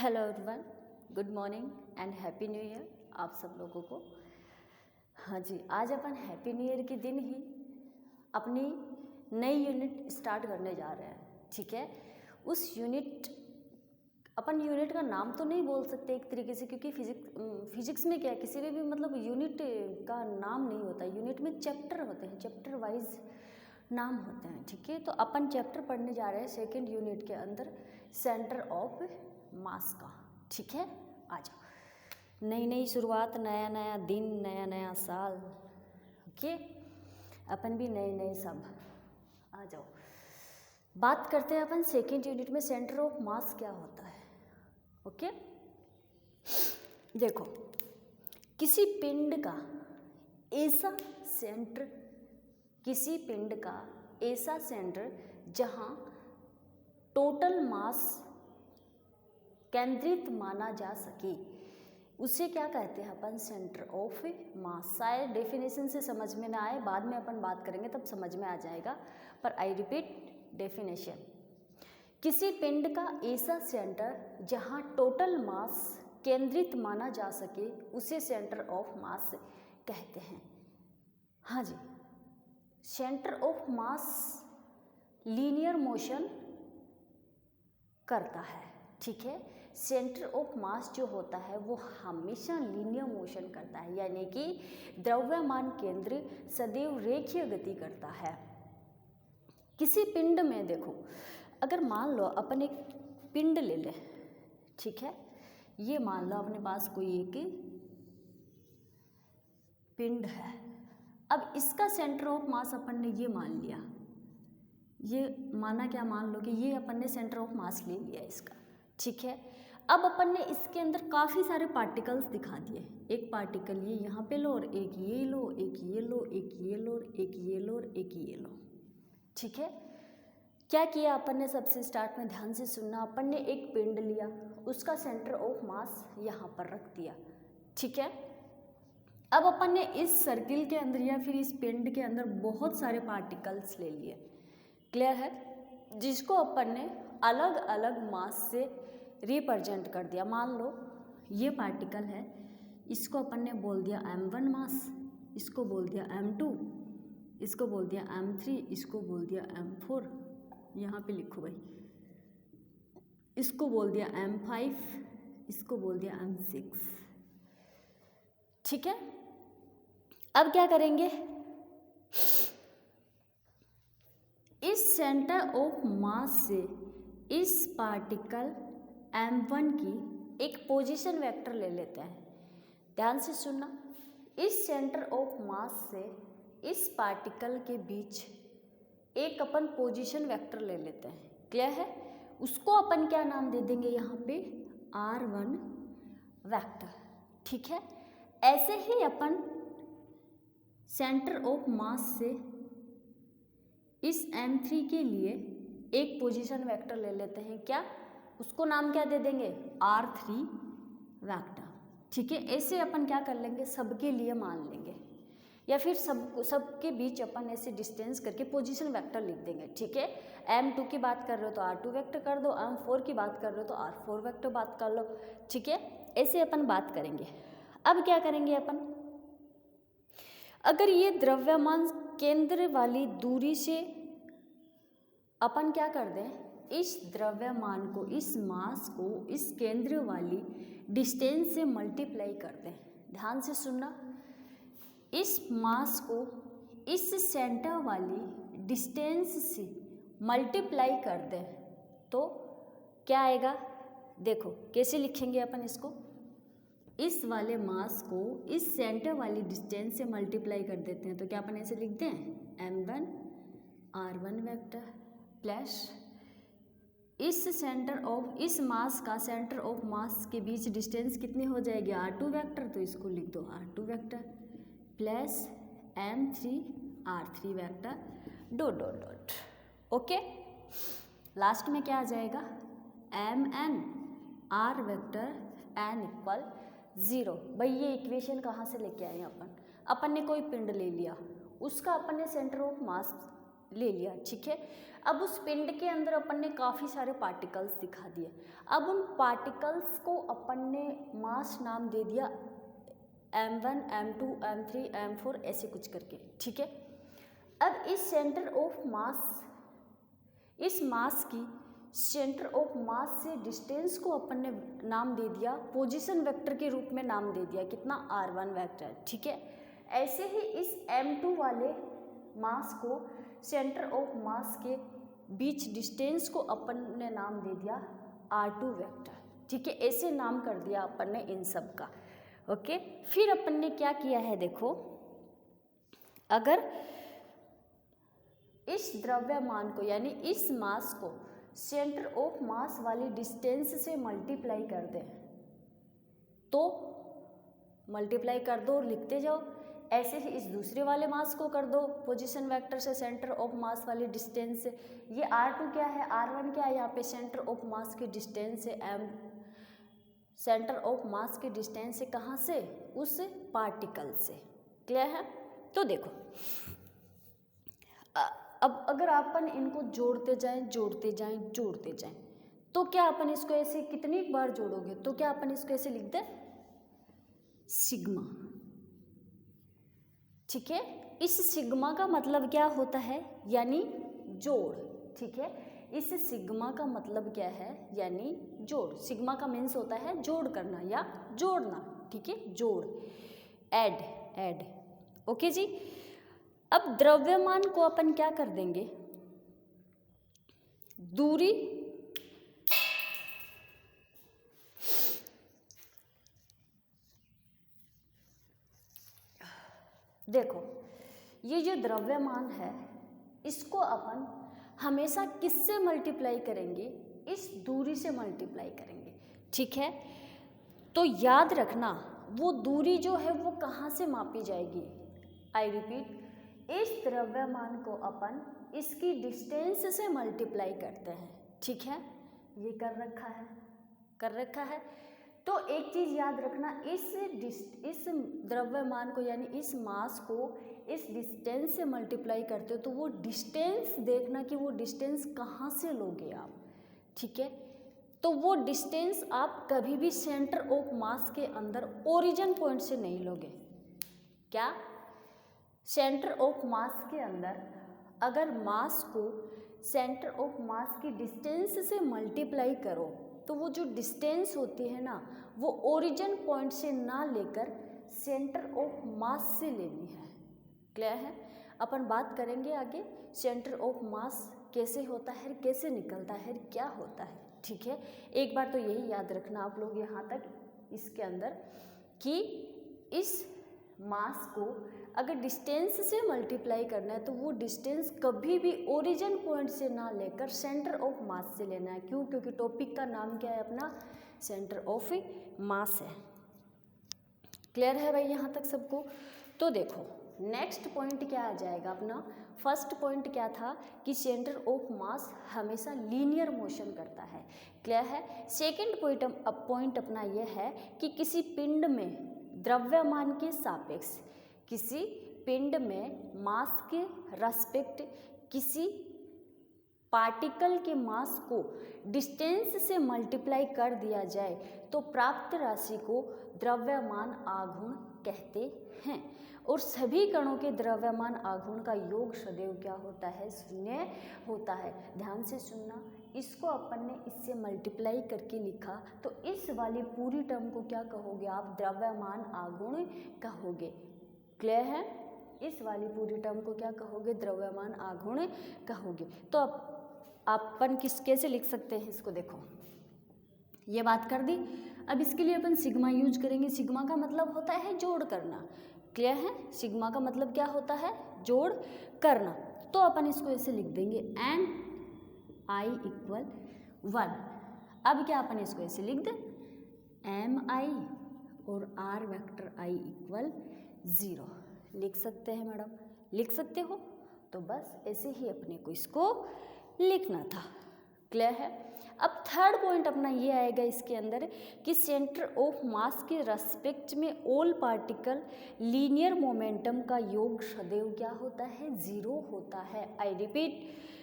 Hello everyone, good morning and happy new year आप सब लोगों को। हाँ जी, आज अपन हैप्पी न्यू ईयर के दिन ही अपनी नई यूनिट स्टार्ट करने जा रहे हैं। ठीक है, उस अपन यूनिट का नाम तो नहीं बोल सकते एक तरीके से, क्योंकि फिजिक्स में क्या है, किसी में भी मतलब यूनिट का नाम नहीं होता। यूनिट में चैप्टर होते हैं, चैप्टर वाइज नाम होते हैं। ठीक है, तो अपन चैप्टर पढ़ने जा रहे हैं सेकेंड यूनिट के अंदर, सेंटर ऑफ मास का। ठीक है, आ जाओ, नई नई शुरुआत, नया नया दिन, नया नया साल। ओके, अपन भी नए नए सब। आ जाओ, बात करते हैं अपन सेकेंड यूनिट में सेंटर ऑफ मास क्या होता है। ओके, देखो, किसी पिंड का ऐसा सेंटर जहां टोटल मास केंद्रित माना जा सके, उसे क्या कहते हैं अपन? सेंटर ऑफ मास। शायद डेफिनेशन से समझ में ना आए, बाद में अपन बात करेंगे तब समझ में आ जाएगा, पर आई रिपीट डेफिनेशन। किसी पिंड का ऐसा सेंटर जहां टोटल मास केंद्रित माना जा सके, उसे सेंटर ऑफ मास कहते हैं। हाँ जी, centre of mass linear motion करता है। ठीक है, सेंटर ऑफ मास जो होता है वो हमेशा लीनियर मोशन करता है, यानी कि द्रव्यमान केंद्र सदैव रेखीय गति करता है। किसी पिंड में देखो, अगर मान लो अपन एक पिंड ले लें, ठीक है, ये मान लो अपने पास कोई एक पिंड है। अब इसका सेंटर ऑफ मास अपन ने ये मान लिया, ये माना क्या, मान लो कि ये अपन ने सेंटर ऑफ मास ले लिया इसका। ठीक है, अब अपन ने इसके अंदर काफ़ी सारे पार्टिकल्स दिखा दिए। एक पार्टिकल ये यहाँ पे लो, और एक ये लो, एक ये लो, एक ये लो, एक ये लो, एक ये लो। ठीक है, क्या किया अपन ने? सबसे स्टार्ट में ध्यान से सुनना, अपन ने एक पिंड लिया, उसका सेंटर ऑफ मास यहाँ पर रख दिया। ठीक है, अब अपन ने इस सर्किल के अंदर या फिर इस पिंड के अंदर बहुत सारे पार्टिकल्स ले लिए। क्लियर है? जिसको अपन ने अलग अलग मास से रिप्रेजेंट कर दिया। मान लो ये पार्टिकल है, इसको अपन ने बोल दिया m1 मास, इसको बोल दिया m2, इसको बोल दिया m3, इसको बोल दिया m4, यहाँ पे लिखो भाई, इसको बोल दिया m5, इसको बोल दिया m6। ठीक है, अब क्या करेंगे? इस सेंटर ऑफ मास से इस पार्टिकल m1 की एक पोजीशन वेक्टर ले लेते हैं। ध्यान से सुनना, इस सेंटर ऑफ मास से इस पार्टिकल के बीच एक अपन पोजीशन वेक्टर ले लेते हैं। क्लियर है? उसको अपन क्या नाम दे देंगे? यहाँ पे r1 वेक्टर। ठीक है, ऐसे ही अपन सेंटर ऑफ मास से इस m3 के लिए एक पोजीशन वेक्टर ले लेते हैं। क्या? उसको नाम क्या दे देंगे? r3 vector. ठीक है, ऐसे अपन क्या कर लेंगे? सबके लिए मान लेंगे, या फिर सबके बीच अपन ऐसे डिस्टेंस करके पोजीशन वेक्टर लिख देंगे। ठीक है, m2 की बात कर रहे हो तो r2 वेक्टर कर दो, m4 की बात कर रहे हो तो r4 वेक्टर बात कर लो। ठीक है, ऐसे अपन बात करेंगे। अब क्या करेंगे अपन? अगर ये द्रव्यमान केंद्र वाली दूरी से अपन क्या कर दें, इस द्रव्यमान को, इस मास को इस केंद्र वाली डिस्टेंस से मल्टीप्लाई कर दें। ध्यान से सुनना, इस मास को इस सेंटर वाली डिस्टेंस से मल्टीप्लाई कर दें तो क्या आएगा? देखो कैसे लिखेंगे अपन इसको। इस वाले मास को इस सेंटर वाली डिस्टेंस से मल्टीप्लाई कर देते हैं तो क्या अपन ऐसे लिखते हैं? m1 r1 वेक्टर प्लस इस मास का सेंटर ऑफ मास के बीच डिस्टेंस कितनी हो जाएगी? r2 वेक्टर, तो इसको लिख दो r2 vector plus m3 r3 vector dot dot dot. Okay, last में क्या आ जाएगा? mn r vector n equal 0। भाई ये इक्वेशन कहाँ से लेके आए? अपन ने कोई पिंड ले लिया, उसका अपन ने सेंटर ऑफ मास ले लिया, ठीक है। अब उस पिंड के अंदर अपन ने काफ़ी सारे पार्टिकल्स दिखा दिए। अब उन पार्टिकल्स को अपन ने मास नाम दे दिया m1, m2, m3, m4 ऐसे कुछ करके, ठीक है। अब इस सेंटर ऑफ मास, इस मास की सेंटर ऑफ मास से डिस्टेंस को अपन ने नाम दे दिया, पोजीशन वेक्टर के रूप में नाम दे दिया, कितना r1 वेक्टर, ठीक है। ऐसे ही इस m2 वाले मास को सेंटर ऑफ मास के बीच डिस्टेंस को अपन ने नाम दे दिया r2 वेक्टर, ठीक है। ऐसे नाम कर दिया अपन ने इन सब का, ओके। फिर अपन ने क्या किया है, देखो, अगर इस द्रव्यमान को यानी इस मास को सेंटर ऑफ मास वाली डिस्टेंस से मल्टीप्लाई कर दें, तो मल्टीप्लाई कर दो और लिखते जाओ। ऐसे ही इस दूसरे वाले मास को कर दो पोजीशन वेक्टर से सेंटर ऑफ मास वाली डिस्टेंस से। ये r2 क्या है, r1 क्या है, यहाँ पे सेंटर ऑफ मास की डिस्टेंस से m, सेंटर ऑफ मास की डिस्टेंस से कहाँ से, उस पार्टिकल से, क्लियर है। तो देखो अब अगर अपन इनको जोड़ते जाएं जोड़ते जाएं जोड़ते जाएं, तो क्या अपन इसको ऐसे कितनी बार जोड़ोगे, तो क्या अपन इसको ऐसे लिख दें सिग्मा, ठीक है। इस सिग्मा का मतलब क्या होता है, यानी जोड़, ठीक है। इस सिग्मा का मतलब क्या है, यानी जोड़। सिग्मा का मीन्स होता है जोड़ करना या जोड़ना, ठीक है, जोड़, ऐड, ओके जी। अब द्रव्यमान को अपन क्या कर देंगे, दूरी देखो, ये जो द्रव्यमान है इसको अपन हमेशा किससे मल्टीप्लाई करेंगे, इस दूरी से मल्टीप्लाई करेंगे, ठीक है। तो याद रखना वो दूरी जो है वो कहाँ से मापी जाएगी, आई रिपीट, इस द्रव्यमान को अपन इसकी डिस्टेंस से मल्टीप्लाई करते हैं, ठीक है। ये कर रखा है। तो एक चीज़ याद रखना, इस द्रव्यमान को यानी इस मास को इस डिस्टेंस से मल्टीप्लाई करते हो तो वो डिस्टेंस देखना कि वो डिस्टेंस कहाँ से लोगे आप, ठीक है। तो वो डिस्टेंस आप कभी भी सेंटर ऑफ मास के अंदर ओरिजिन पॉइंट से नहीं लोगे। क्या, सेंटर ऑफ मास के अंदर अगर मास को सेंटर ऑफ मास की डिस्टेंस से मल्टीप्लाई करो तो वो जो डिस्टेंस होती है ना, वो ओरिजिन पॉइंट से ना लेकर सेंटर ऑफ मास से लेनी है, क्लियर है। अपन बात करेंगे आगे सेंटर ऑफ मास कैसे होता है, कैसे निकलता है, क्या होता है, ठीक है। एक बार तो यही याद रखना आप लोग यहाँ तक इसके अंदर कि इस मास को अगर डिस्टेंस से मल्टीप्लाई करना है तो वो डिस्टेंस कभी भी ओरिजिन पॉइंट से ना लेकर सेंटर ऑफ मास से लेना है। क्यों, क्योंकि टॉपिक का नाम क्या है अपना, सेंटर ऑफ मास है, क्लियर है भाई यहाँ तक सबको। तो देखो नेक्स्ट पॉइंट क्या आ जाएगा अपना, फर्स्ट पॉइंट क्या था कि सेंटर ऑफ मास हमेशा लीनियर मोशन करता है, क्लियर है। सेकंड पॉइंट अपना यह है कि किसी पिंड में द्रव्यमान के सापेक्ष, किसी पिंड में मास के रेस्पेक्ट किसी पार्टिकल के मास को डिस्टेंस से मल्टीप्लाई कर दिया जाए तो प्राप्त राशि को द्रव्यमान आघूर्ण कहते हैं। और सभी कणों के द्रव्यमान आघूर्ण का योग सदैव क्या होता है, शून्य होता है। ध्यान से सुनना, इसको अपन ने इससे मल्टीप्लाई करके लिखा तो इस वाली पूरी टर्म को क्या कहोगे आप, द्रव्यमान आघूर्ण कहोगे, क्लियर है। इस वाली पूरी टर्म को क्या कहोगे, द्रव्यमान आघूर्ण कहोगे। तो अब अपन कैसे लिख सकते हैं इसको, देखो ये बात कर दी। अब इसके लिए अपन सिग्मा यूज करेंगे। सिग्मा का मतलब होता है जोड़ करना, क्लियर है। सिग्मा का मतलब क्या होता है, जोड़ करना। तो अपन इसको ऐसे लिख देंगे एन आई इक्वल 1। अब क्या अपन इसको ऐसे लिख दें, एम आई और आर वेक्टर आई इक्वल 0 लिख सकते हैं मैडम, लिख सकते हो। तो बस ऐसे ही अपने को इसको लिखना था, क्लियर है। अब थर्ड पॉइंट अपना ये आएगा इसके अंदर कि सेंटर ऑफ मास के रेस्पेक्ट में ऑल पार्टिकल लीनियर मोमेंटम का योग सदैव क्या होता है, जीरो होता है। आई रिपीट,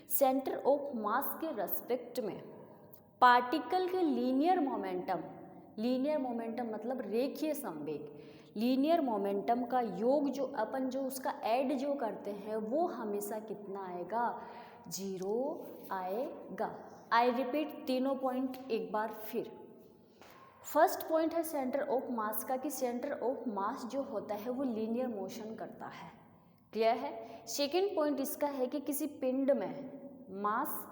सेंटर ऑफ मास के रेस्पेक्ट में पार्टिकल के लीनियर मोमेंटम मतलब रेखीय संवेग, लीनियर मोमेंटम का योग जो अपन जो उसका ऐड जो करते हैं वो हमेशा कितना आएगा, जीरो आएगा। आई रिपीट तीनों पॉइंट एक बार फिर। फर्स्ट पॉइंट है सेंटर ऑफ मास का कि सेंटर ऑफ मास जो होता है वो लीनियर मोशन करता है, क्लियर है। सेकेंड पॉइंट इसका है कि किसी पिंड में मास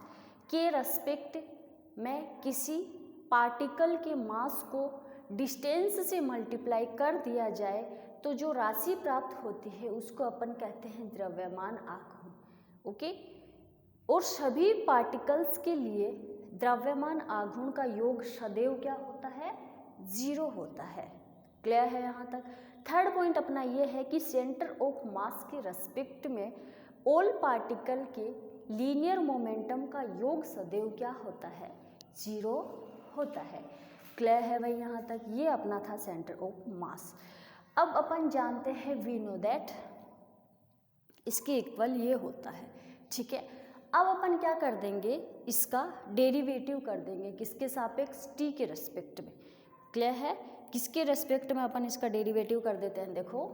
के रेस्पेक्ट में किसी पार्टिकल के मास को डिस्टेंस से मल्टीप्लाई कर दिया जाए तो जो राशि प्राप्त होती है उसको अपन कहते हैं द्रव्यमान आघूर्ण, ओके। और सभी पार्टिकल्स के लिए द्रव्यमान आघूर्ण का योग सदैव क्या होता है, जीरो होता है, क्लियर है यहाँ तक। थर्ड पॉइंट अपना ये है कि सेंटर ऑफ मास के रेस्पेक्ट में ऑल पार्टिकल के लीनियर मोमेंटम का योग सदैव क्या होता है, जीरो होता है, क्लियर है भाई यहाँ तक। ये अपना था सेंटर ऑफ मास। अब अपन जानते हैं वी नो दैट इसके इक्वल ये होता है, ठीक है। अब अपन क्या कर देंगे, इसका डेरिवेटिव कर देंगे किसके सापेक्ष, टी के रेस्पेक्ट में, क्लियर है। किसके रेस्पेक्ट में अपन इसका डेरिवेटिव कर देते हैं, देखो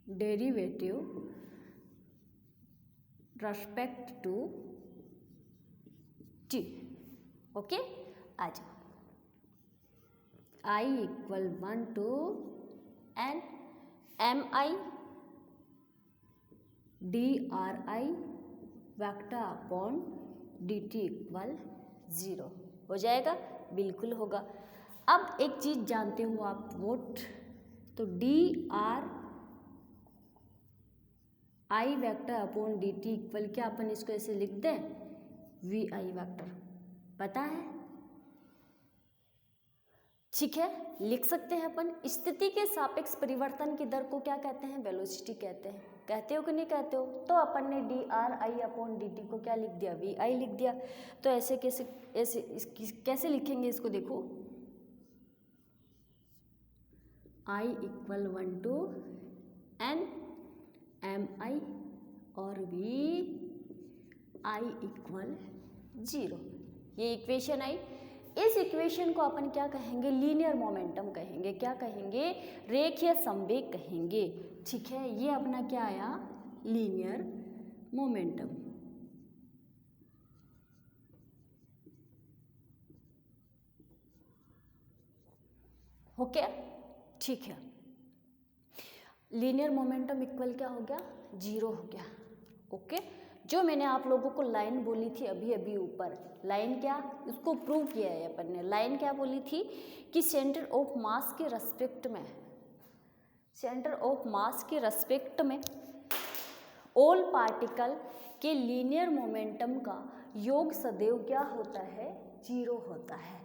derivative respect to T, okay. आ जाओ, I equal 1 to n mi dri vector upon dt equal 0 हो जाएगा, बिल्कुल होगा। अब एक चीज जानते हो आप वोट, तो dri vector upon dt equal क्या अपन इसको ऐसे लिख दें, vi वेक्टर, पता है, ठीक है, लिख सकते हैं अपन। स्थिति के सापेक्ष परिवर्तन की दर को क्या कहते हैं, वेलोसिटी कहते हैं, कहते हो कि नहीं कहते हो। तो अपन ने dri अपॉन dt को क्या लिख दिया, vi लिख दिया। तो ऐसे कैसे लिखेंगे इसको, देखो I equal 1 to n mi और vi इक्वल 0, ये इक्वेशन आई। इस इक्वेशन को अपन क्या कहेंगे, लीनियर मोमेंटम कहेंगे, क्या कहेंगे, रेखीय संवेग कहेंगे, ठीक है। ये अपना क्या आया, लीनियर मोमेंटम, ओके, ठीक है। लीनियर मोमेंटम इक्वल क्या हो गया, 0 हो गया, ओके। जो मैंने आप लोगों को लाइन बोली थी अभी अभी ऊपर, लाइन क्या, उसको प्रूव किया है अपन ने। लाइन क्या बोली थी कि सेंटर ऑफ मास के रेस्पेक्ट में, सेंटर ऑफ मास के रेस्पेक्ट में ऑल पार्टिकल के लीनियर मोमेंटम का योग सदैव क्या होता है, 0 होता है,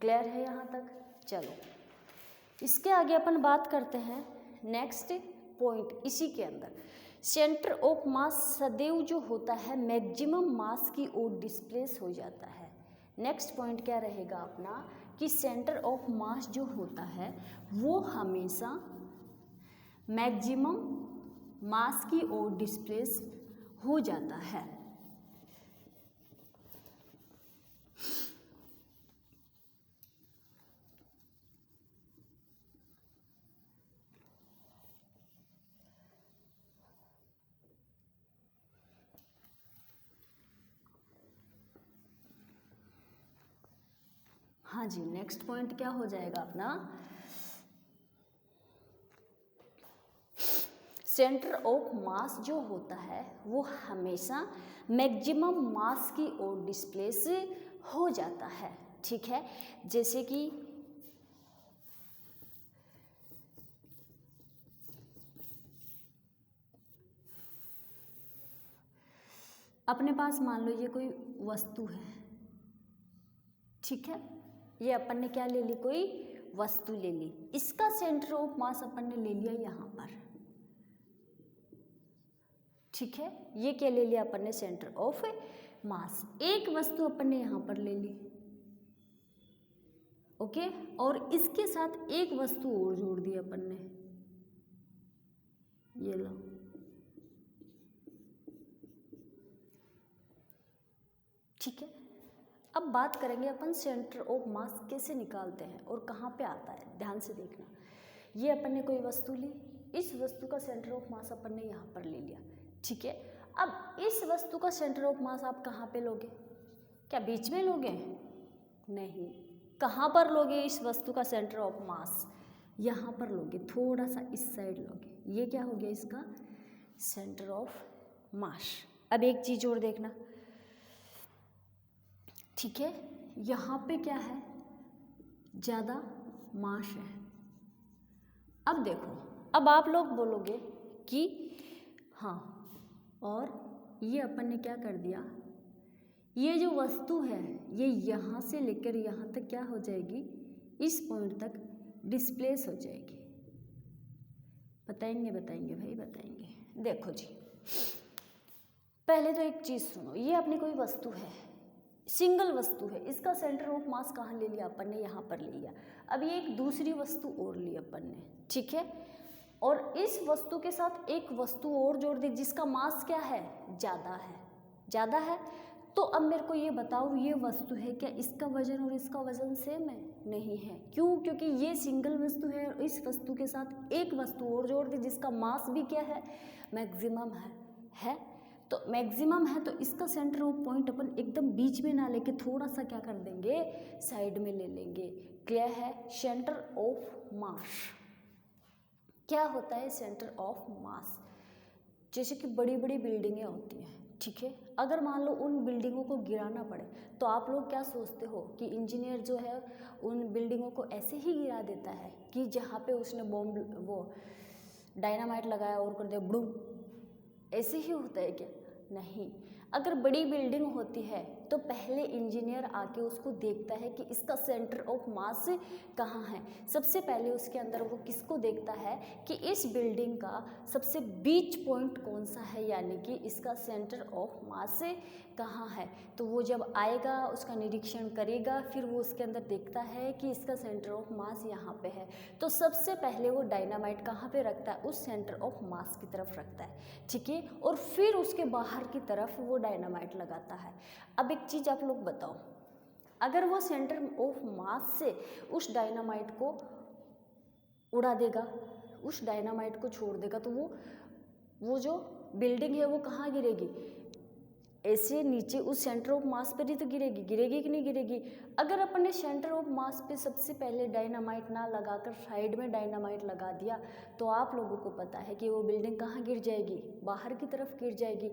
क्लियर है यहाँ तक। चलो इसके आगे अपन बात करते हैं नेक्स्ट पॉइंट, इसी के अंदर सेंटर ऑफ मास सदैव जो होता है मैक्सिमम मास की ओर डिस्प्लेस हो जाता है। नेक्स्ट पॉइंट क्या रहेगा अपना कि सेंटर ऑफ मास जो होता है वो हमेशा मैक्सिमम मास की ओर डिस्प्लेस हो जाता है। हाँ जी, नेक्स्ट पॉइंट क्या हो जाएगा अपना, सेंटर ऑफ मास जो होता है वो हमेशा मैक्सिमम मास की ओर डिस्प्लेस हो जाता है, ठीक है। जैसे कि अपने पास मान लो ये कोई वस्तु है, ठीक है, ये अपन ने क्या ले ली, कोई वस्तु ले ली, इसका सेंटर ऑफ मास अपन ने ले लिया यहाँ पर, ठीक है, ये क्या ले लिया अपन ने, सेंटर ऑफ मास। एक वस्तु अपन ने यहाँ पर ले ली, ओके, और इसके साथ एक वस्तु और जोड़ दी अपन ने, ये लो, ठीक है। अब बात करेंगे अपन सेंटर ऑफ मास कैसे निकालते हैं और कहाँ पे आता है, ध्यान से देखना। ये अपन ने कोई वस्तु ली, इस वस्तु का सेंटर ऑफ मास अपन ने यहाँ पर ले लिया, ठीक है। अब इस वस्तु का सेंटर ऑफ मास आप कहाँ पे लोगे, क्या बीच में लोगे, नहीं, कहाँ पर लोगे इस वस्तु का सेंटर ऑफ मास, यहाँ पर लोगे, थोड़ा सा इस साइड लोगे, ये क्या हो गया इसका सेंटर ऑफ मास। अब एक चीज और देखना, ठीक है, यहाँ पे क्या है, ज़्यादा मास है। अब देखो, अब आप लोग बोलोगे कि हाँ, और ये अपन ने क्या कर दिया, ये जो वस्तु है ये यहाँ से लेकर यहाँ तक क्या हो जाएगी, इस पॉइंट तक डिस्प्लेस हो जाएगी। बताएंगे बताएंगे भाई बताएंगे। देखो जी, पहले तो एक चीज़ सुनो, ये अपनी कोई वस्तु है, सिंगल वस्तु है, इसका सेंटर ऑफ मास कहाँ ले लिया अपन ने, यहाँ पर ले लिया। अब ये एक दूसरी वस्तु और ली अपन ने, ठीक है, और इस वस्तु के साथ एक वस्तु और जोड़ दी जिसका मास क्या है, ज़्यादा है, ज़्यादा है। तो अब मेरे को ये बताओ, ये वस्तु है, क्या इसका वजन और इसका वजन सेम है, नहीं है, क्यों, क्योंकि ये सिंगल वस्तु है और इस वस्तु के साथ एक वस्तु और जोड़ दी जिसका मास भी क्या है, मैक्सिमम है। तो मैक्सिमम है, तो इसका सेंटर ऑफ पॉइंट अपन एकदम बीच में ना लेके थोड़ा सा क्या कर देंगे, साइड में ले लेंगे। क्या है सेंटर ऑफ मास, क्या होता है सेंटर ऑफ मास, जैसे कि बड़ी बड़ी बिल्डिंगें होती हैं, ठीक है, अगर मान लो उन बिल्डिंगों को गिराना पड़े तो आप लोग क्या सोचते हो कि इंजीनियर जो है उन बिल्डिंगों को ऐसे ही गिरा देता है कि जहाँ पे उसने बॉम्ब वो डायनामाइट लगाया और कर दिया बुड़ूम, ऐसे ही होता है क्या, नहीं। अगर बड़ी बिल्डिंग होती है तो पहले इंजीनियर आके उसको देखता है कि इसका सेंटर ऑफ मास कहाँ है। सबसे पहले उसके अंदर वो किसको देखता है कि इस बिल्डिंग का सबसे बीच पॉइंट कौन सा है, यानी कि इसका सेंटर ऑफ मास कहाँ है। तो वो जब आएगा उसका निरीक्षण करेगा, फिर वो उसके अंदर देखता है कि इसका सेंटर ऑफ मास यहाँ पे है। तो सबसे पहले वो डायनामाइट कहाँ पे रखता है, उस सेंटर ऑफ मास की तरफ रखता है, ठीक है, और फिर उसके बाहर की तरफ वो डायनामाइट लगाता है। अब एक चीज़ आप लोग बताओ, अगर वो सेंटर ऑफ मास से उस डायनामाइट को उड़ा देगा, उस डायनामाइट को छोड़ देगा, तो वो जो बिल्डिंग है वो कहाँ गिरेगी, ऐसे नीचे उस सेंटर ऑफ मास पर ही तो गिरेगी कि नहीं गिरेगी। अगर अपन ने सेंटर ऑफ मास पे सबसे पहले डायनामाइट ना लगाकर साइड में डायनामाइट लगा दिया तो आप लोगों को पता है कि वो बिल्डिंग कहाँ गिर जाएगी, बाहर की तरफ गिर जाएगी,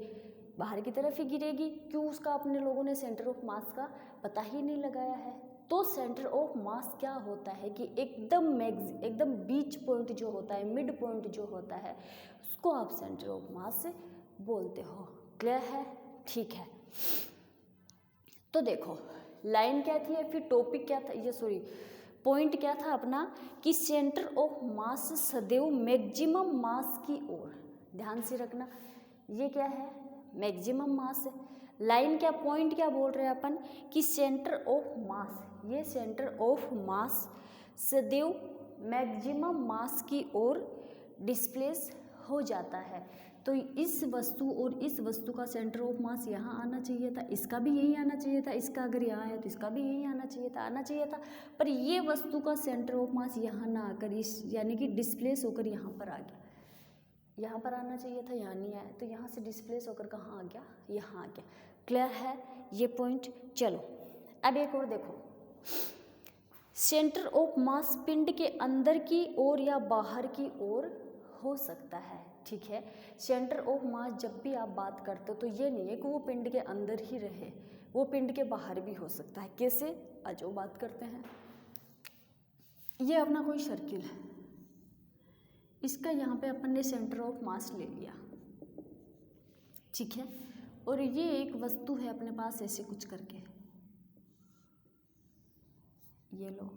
बाहर की तरफ ही गिरेगी। क्यों, उसका अपने लोगों ने सेंटर ऑफ मास का पता ही नहीं लगाया है। तो सेंटर ऑफ मास क्या होता है कि एकदम बीच पॉइंट जो होता है, मिड पॉइंट जो होता है, उसको आप सेंटर ऑफ मास बोलते हो। क्लियर है, ठीक है। तो देखो लाइन क्या थी, फिर टॉपिक क्या था, ये सॉरी पॉइंट क्या था अपना, कि सेंटर ऑफ मास सदैव मैक्सिमम मास की ओर, ध्यान से रखना, ये क्या है मैक्सिमम मास है। लाइन क्या, पॉइंट क्या बोल रहे हैं अपन कि सेंटर ऑफ मास, ये सेंटर ऑफ मास सदैव मैक्सिमम मास की ओर डिस्प्लेस हो जाता है। तो इस वस्तु और इस वस्तु का सेंटर ऑफ मास यहाँ आना चाहिए था, इसका भी यही आना चाहिए था, इसका अगर यहाँ है तो इसका भी यही आना चाहिए था, पर ये वस्तु का सेंटर ऑफ मास यहाँ ना आकर इस यानी कि डिस्प्लेस होकर यहाँ पर आ गया, यहाँ पर आना चाहिए था, यहाँ नहीं आया, तो यहाँ से डिस्प्लेस होकर कहाँ आ गया, यहाँ आ गया। क्लियर है ये पॉइंट। चलो अब एक और देखो, सेंटर ऑफ मास पिंड के अंदर की ओर या बाहर की ओर हो सकता है, ठीक है। सेंटर ऑफ मास जब भी आप बात करते हो तो ये नहीं है कि वो पिंड के अंदर ही रहे, वो पिंड के बाहर भी हो सकता है। कैसे, आज वो बात करते हैं। ये अपना कोई सर्किल है, इसका यहाँ पे अपन ने सेंटर ऑफ मास ले लिया, ठीक है, और ये एक वस्तु है अपने पास ऐसे कुछ करके, ये लो,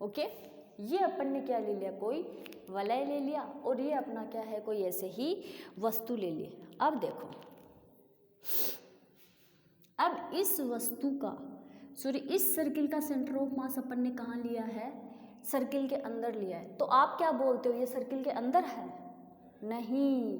ओके। ये अपन ने क्या ले लिया, कोई वलय ले लिया, और ये अपना क्या है, कोई ऐसे ही वस्तु ले ली। अब देखो, अब इस वस्तु का इस सर्किल का सेंटर ऑफ मास अपन ने कहाँ लिया है, सर्किल के अंदर लिया है। तो आप क्या बोलते हो, ये सर्किल के अंदर है? नहीं,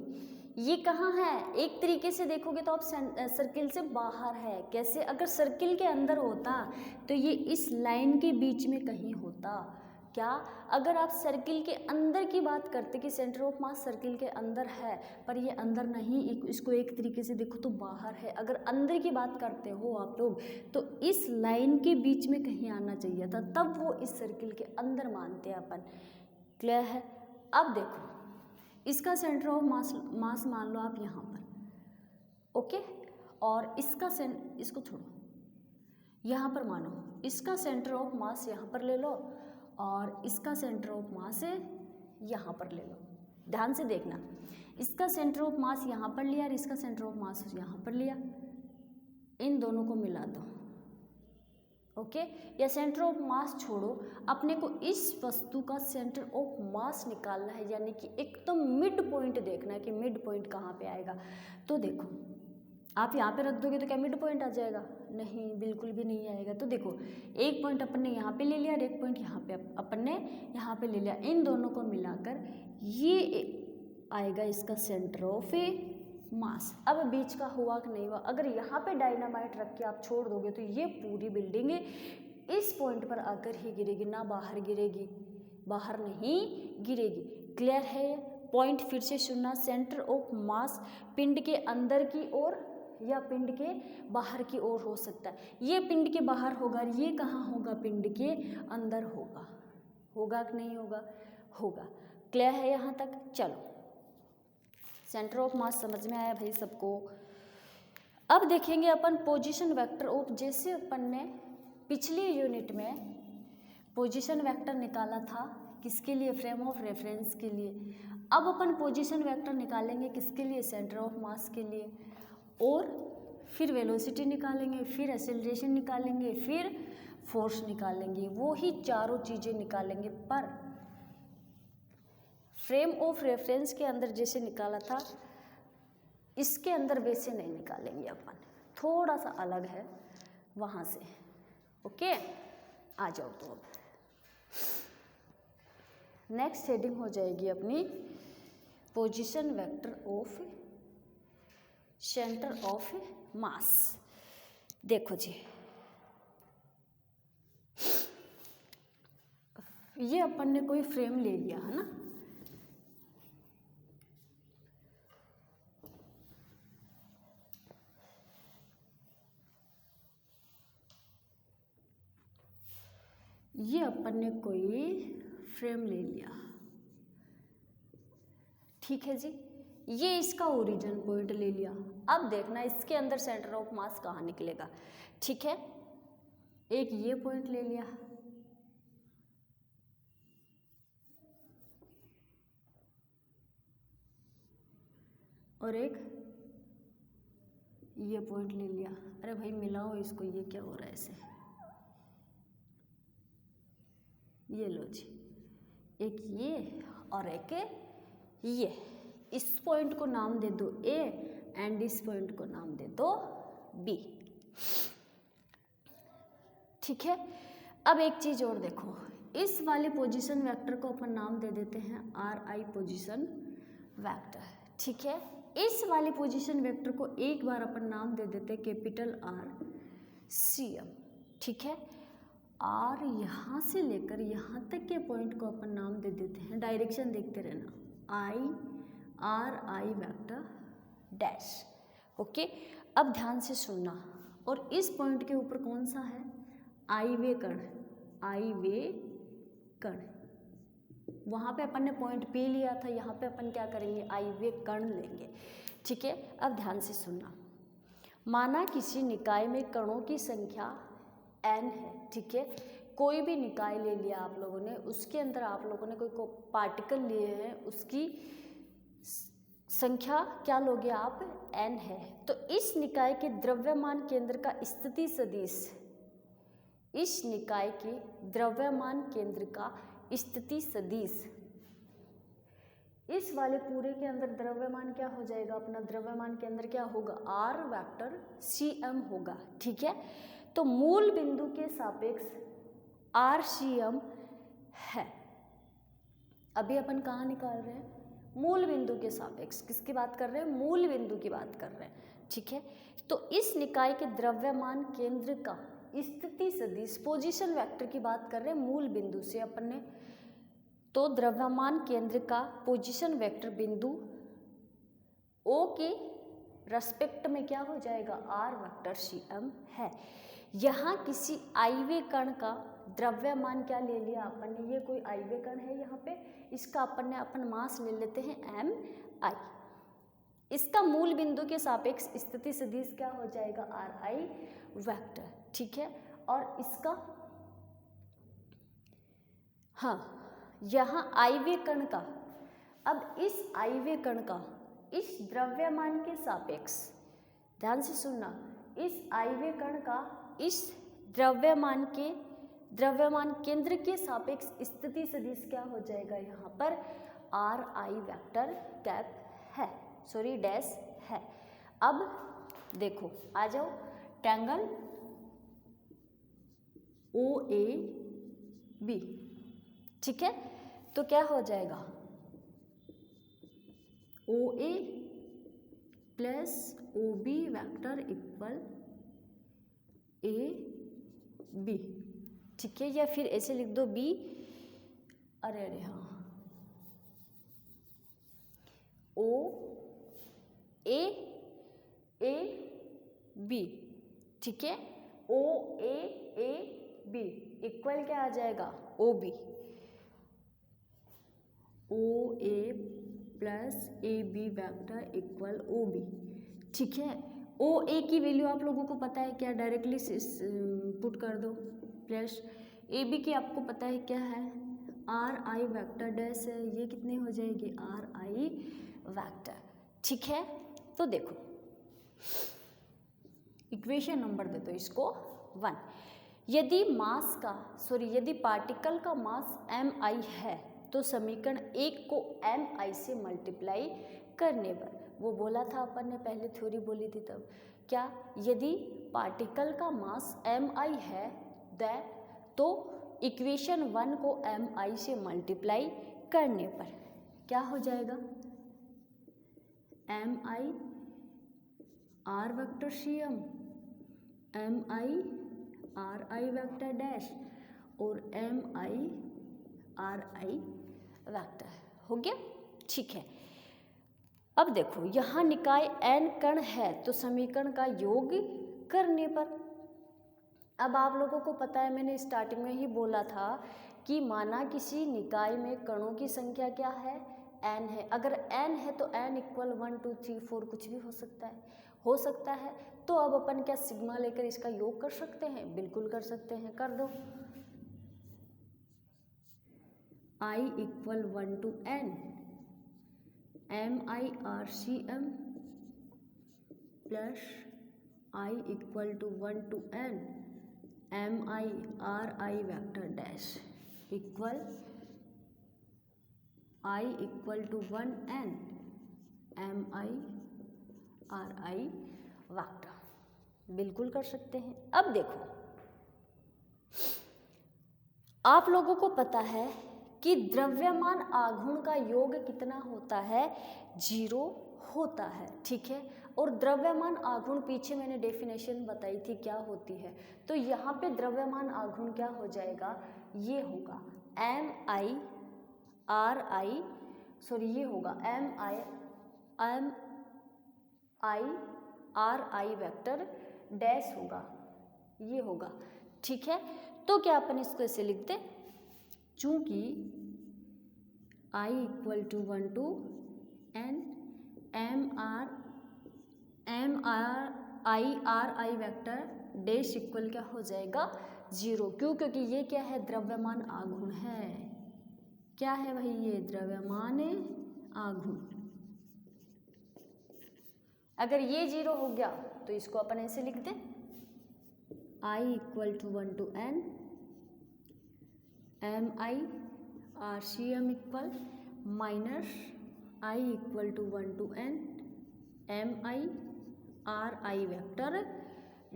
ये कहाँ है? एक तरीके से देखोगे तो आप सर्किल से बाहर है। कैसे? अगर सर्किल के अंदर होता तो ये इस लाइन के बीच में कहीं होता। क्या? अगर आप सर्किल के अंदर की बात करते कि सेंटर ऑफ मास सर्किल के अंदर है, पर ये अंदर नहीं, इसको एक तरीके से देखो तो बाहर है। अगर अंदर की बात करते हो आप लोग तो इस लाइन के बीच में कहीं आना चाहिए था, तब वो इस सर्किल के अंदर मानते हैं अपन। क्लियर है? अब देखो, इसका सेंटर ऑफ मास मान लो आप यहाँ पर, ओके, और इसको छोड़ो, यहाँ पर मानो इसका सेंटर ऑफ मास यहाँ पर ले लो और इसका सेंटर ऑफ मास यहाँ पर ले लो। ध्यान से देखना, इसका सेंटर ऑफ मास यहाँ पर लिया और इसका सेंटर ऑफ मास यहाँ पर लिया, इन दोनों को मिला दो, ओके। या सेंटर ऑफ मास छोड़ो, अपने को इस वस्तु का सेंटर ऑफ मास निकालना है, यानी कि एकदम मिड पॉइंट देखना है कि मिड पॉइंट कहाँ पे आएगा। तो देखो, आप यहाँ पे रख दोगे तो क्या मिड पॉइंट आ जाएगा? नहीं, बिल्कुल भी नहीं आएगा। तो देखो, एक पॉइंट अपन ने यहाँ पे ले लिया और एक पॉइंट यहाँ पे अपन ने यहाँ पे ले लिया, इन दोनों को मिलाकर ये आएगा इसका सेंटर ऑफ मास। अब बीच का हुआ कि नहीं हुआ, अगर यहाँ पे डायनामाइट रख के आप छोड़ दोगे तो ये पूरी बिल्डिंग इस पॉइंट पर आकर ही गिरेगी, ना बाहर गिरेगी, बाहर नहीं गिरेगी। क्लियर है? पॉइंट फिर से सुनना, सेंटर ऑफ मास पिंड के अंदर की ओर या पिंड के बाहर की ओर हो सकता है। ये पिंड के बाहर होगा, ये कहाँ होगा? पिंड के अंदर होगा। होगा कि नहीं होगा? होगा। क्लियर है यहाँ तक? चलो, सेंटर ऑफ मास समझ में आया भाई सबको। अब देखेंगे अपन पोजीशन वेक्टर ऑफ, जैसे अपन ने पिछली यूनिट में पोजीशन वेक्टर निकाला था किसके लिए? फ्रेम ऑफ रेफरेंस के लिए। अब अपन पोजीशन वेक्टर निकालेंगे किसके लिए? सेंटर ऑफ मास के लिए। और फिर वेलोसिटी निकालेंगे, फिर एक्सेलरेशन निकालेंगे, फिर फोर्स निकालेंगे, वो ही चारों चीज़ें निकालेंगे। पर फ्रेम ऑफ रेफरेंस के अंदर जैसे निकाला था, इसके अंदर वैसे नहीं निकालेंगे अपन, थोड़ा सा अलग है वहाँ से। ओके, आ जाओ। तो अब नेक्स्ट हेडिंग हो जाएगी अपनी position vector of centre of मास। देखो जी, ये अपन ने कोई फ्रेम ले लिया है ना, ये अपन ने कोई फ्रेम ले लिया, ठीक है जी। ये इसका ओरिजिन पॉइंट ले लिया। अब देखना इसके अंदर सेंटर ऑफ मास कहाँ निकलेगा, ठीक है। एक ये पॉइंट ले लिया, और एक ये पॉइंट ले लिया। अरे भाई मिलाओ इसको, ये क्या हो रहा है ऐसे? ये लो जी, एक ये और एक ये। इस पॉइंट को नाम दे दो ए एंड इस पॉइंट को नाम दे दो बी, ठीक है। अब एक चीज और देखो, इस वाले पोजीशन वेक्टर को अपन नाम दे देते हैं आर आई पोजीशन वेक्टर, ठीक है। इस वाले पोजीशन वेक्टर को एक बार अपन नाम दे देते हैं कैपिटल आर सी एम, ठीक है। और यहाँ से लेकर यहाँ तक के पॉइंट को अपन नाम दे देते हैं, डायरेक्शन देखते रहना, I R I vector dash, okay. अब ध्यान से सुनना, और इस पॉइंट के ऊपर कौन सा है? आई वे कण, आई वे कण। वहाँ पे अपन ने पॉइंट पी लिया था, यहाँ पे अपन क्या करेंगे? आई वे कण लेंगे, ठीक है। अब ध्यान से सुनना, माना किसी निकाय में कणों की संख्या n है, ठीक है। कोई भी निकाय ले लिया आप लोगों ने, उसके अंदर आप लोगों ने कोई पार्टिकल लिए हैं, उसकी संख्या क्या लोगे आप? n है। तो इस निकाय के द्रव्यमान केंद्र का स्थिति सदिश, इस निकाय के द्रव्यमान केंद्र का स्थिति सदिश, इस वाले पूरे के अंदर द्रव्यमान क्या हो जाएगा अपना, द्रव्यमान के अंदर क्या होगा, आर वेक्टर cm होगा। ठीक है, तो मूल बिंदु के सापेक्ष आर cm है। अभी अपन कहाँ निकाल रहे हैं, मूल बिंदु के सापेक्ष, किसकी बात कर रहे हैं, मूल बिंदु की बात कर रहे हैं। ठीक है, तो इस निकाय के द्रव्यमान केंद्र का स्थिति सदिश पोजीशन वेक्टर की बात कर रहे हैं मूल बिंदु से अपन ने, तो द्रव्यमान केंद्र का पोजीशन वेक्टर बिंदु O के रेस्पेक्ट में क्या हो जाएगा, आर वेक्टर cm है। यहाँ किसी आइवे कण का द्रव्यमान क्या ले लिया अपन ने, ये कोई आइवे कण है यहाँ पे, इसका अपन मास ले लेते हैं mi, इसका मूल बिंदु के सापेक्ष स्थिति सदिश क्या हो जाएगा, ri वेक्टर। ठीक है, और इसका हाँ यहाँ आइवे कण का, अब इस आइवे कण का इस द्रव्यमान के सापेक्ष, ध्यान से सुनना, इस आइवे कण का इस द्रव्यमान केंद्र के सापेक्ष स्थिति सदिश क्या हो जाएगा, यहाँ पर ri वेक्टर कैप है, सॉरी डैश है। अब देखो आ जाओ, ट्रायंगल OAB, ठीक है, तो क्या हो जाएगा, OA plus OB vector equal AB। ठीक है, या फिर ऐसे लिख दो B, अरे हाँ, OAAB। ठीक है, OAAB इक्वल क्या आ जाएगा, OB, OA plus AB vector equal OB। ठीक है, OA की वैल्यू आप लोगों को पता है क्या, डायरेक्टली पुट कर दो, प्लस AB की आपको पता है क्या है, RI वेक्टर डैश है, ये कितने हो जाएगी, RI वेक्टर। ठीक है, तो देखो इक्वेशन नंबर दे दो इसको 1। यदि यदि पार्टिकल का मास mi है तो समीकरण 1 को mi से मल्टीप्लाई करने पर, वो बोला था अपन ने, पहले थ्योरी बोली थी तब, क्या, यदि पार्टिकल का मास mi है तो इक्वेशन 1 को mi से मल्टीप्लाई करने पर क्या हो जाएगा, mi r vector cm, mi ri vector dash और mi ri वेक्टर हो गया। ठीक है, अब देखो यहाँ निकाय n कण है तो समीकरण का योग करने पर, अब आप लोगों को पता है, मैंने स्टार्टिंग में ही बोला था कि माना किसी निकाय में कणों की संख्या क्या है, n है, अगर n है तो n इक्वल 1 2 3 4 कुछ भी हो सकता है, तो अब अपन क्या सिग्मा लेकर इसका योग कर सकते हैं, बिल्कुल कर सकते हैं, कर दो, I equal 1 to n mi r cm plus I equal to 1 to n mi ri vector dash equal I equal to 1 n mi ri vector, बिल्कुल कर सकते हैं। अब देखो आप लोगों को पता है कि द्रव्यमान आघूर्ण का योग कितना होता है, 0 होता है। ठीक है, और द्रव्यमान आघूर्ण पीछे मैंने डेफिनेशन बताई थी क्या होती है, तो यहाँ पे द्रव्यमान आघूर्ण क्या हो जाएगा, ये होगा mi ri, सॉरी ये होगा mi ri वेक्टर डैश होगा, ये होगा। ठीक है, तो क्या अपन इसको ऐसे लिखते, चूंकि I equal to 1 to n mi vector dash equal क्या हो जाएगा, 0, क्यों, क्योंकि ये क्या है, द्रव्यमान आघूर्ण है, क्या है भाई, ये द्रव्यमान आघूर्ण। अगर ये 0 हो गया तो इसको अपन ऐसे लिख दें, I equal to 1 to n mi RCM equal minus I equal to 1 to n MI RI vector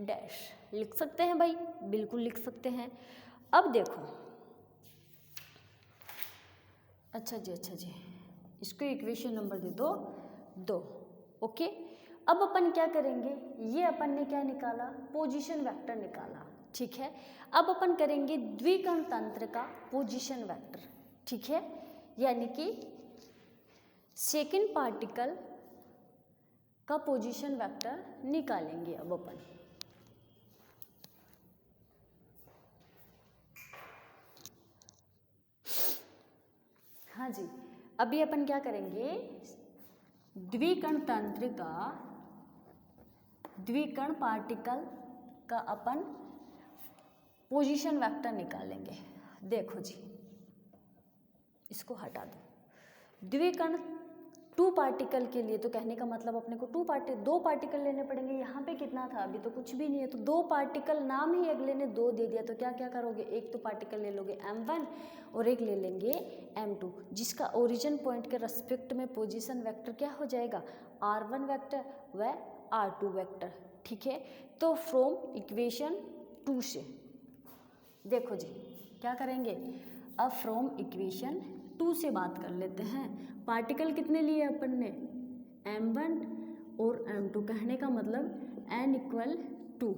dash. लिख सकते हैं भाई, बिल्कुल लिख सकते हैं। अब देखो, अच्छा जी, इसको इक्वेशन नंबर दे दो 2। ओके, अब अपन क्या करेंगे, ये अपन ने क्या निकाला, पोजीशन वेक्टर निकाला, ठीक है। अब अपन करेंगे द्विकण तंत्र का पोजीशन वेक्टर, ठीक है, यानी कि सेकंड पार्टिकल का पोजीशन वेक्टर निकालेंगे अब अपन। हाँ जी, अभी अपन क्या करेंगे, द्विकण तंत्र का द्विकण पार्टिकल का अपन पोजीशन वेक्टर निकालेंगे। देखो जी, इसको हटा दो। द्विकण 2 पार्टिकल के लिए, तो कहने का मतलब अपने को 2 पार्टिकल लेने पड़ेंगे। यहाँ पे कितना था, अभी तो कुछ भी नहीं है, तो 2 पार्टिकल, नाम ही अगले ने 2 दे दिया, तो क्या क्या करोगे, एक तो पार्टिकल ले लोगे m1 और एक ले लेंगे m2, जिसका ओरिजिन पॉइंट के रेस्पेक्ट में पोजीशन वेक्टर क्या हो जाएगा, r1 वेक्टर व r2 वेक्टर, ठीक है। तो फ्रॉम इक्वेशन 2 से देखो जी क्या करेंगे, अब फ्रॉम इक्वेशन 2 से बात कर लेते हैं। पार्टिकल कितने लिए अपन ने, m1 और m2, कहने का मतलब n इक्वल 2।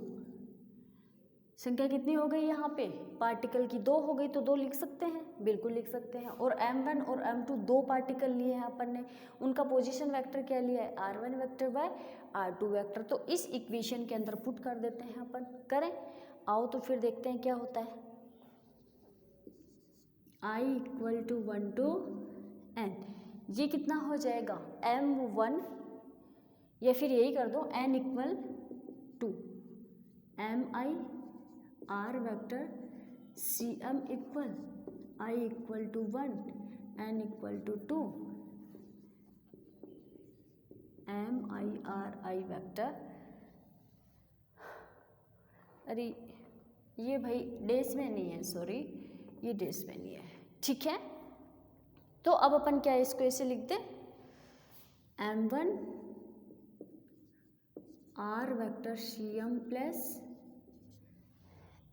संख्या कितनी हो गई यहाँ पे, पार्टिकल की 2 हो गई, तो 2 लिख सकते हैं, बिल्कुल लिख सकते हैं। और m1 और m2 2 पार्टिकल लिए हैं अपन ने, उनका पोजीशन वेक्टर क्या लिया है, r1 वेक्टर व r2 वेक्टर। तो इस इक्वेशन के अंदर पुट कर देते हैं अपन, करें, आओ तो फिर देखते हैं क्या होता है। I equal to 1 to n, ये कितना हो जाएगा, m1, या फिर यही कर दो n equal 2 mi r vector cm equal I equal to 1 n equal to 2 mi r I vector. अरे ये भाई डेस में नहीं है, सॉरी, ये डेस में नहीं है, ठीक है। तो अब अपन क्या है, इसको ऐसे लिख दे, m1 r vector cm plus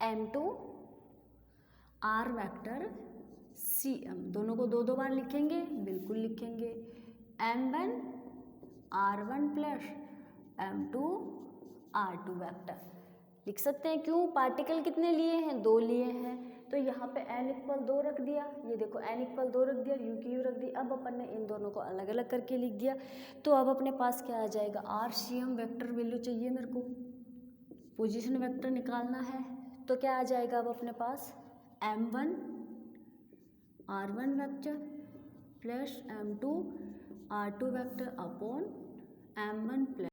m2 r vector cm, दोनों को 2 बार लिखेंगे, बिल्कुल लिखेंगे। m1 r1 plus m2 r2 vector लिख सकते हैं, क्यों, पार्टिकल कितने लिए हैं, 2 लिए हैं, तो यहाँ पे n इक्वल 2 रख दिया, ये देखो n इक्वल 2 रख दिया, u की u रख दी। अब अपन ने इन दोनों को अलग अलग करके लिख दिया, तो अब अपने पास क्या आ जाएगा, RCM वेक्टर वैल्यू चाहिए मेरे को, पोजीशन वेक्टर निकालना है, तो क्या आ जाएगा अब अपने पास, m1 r1 vector plus m2 r2 vector upon m1 plus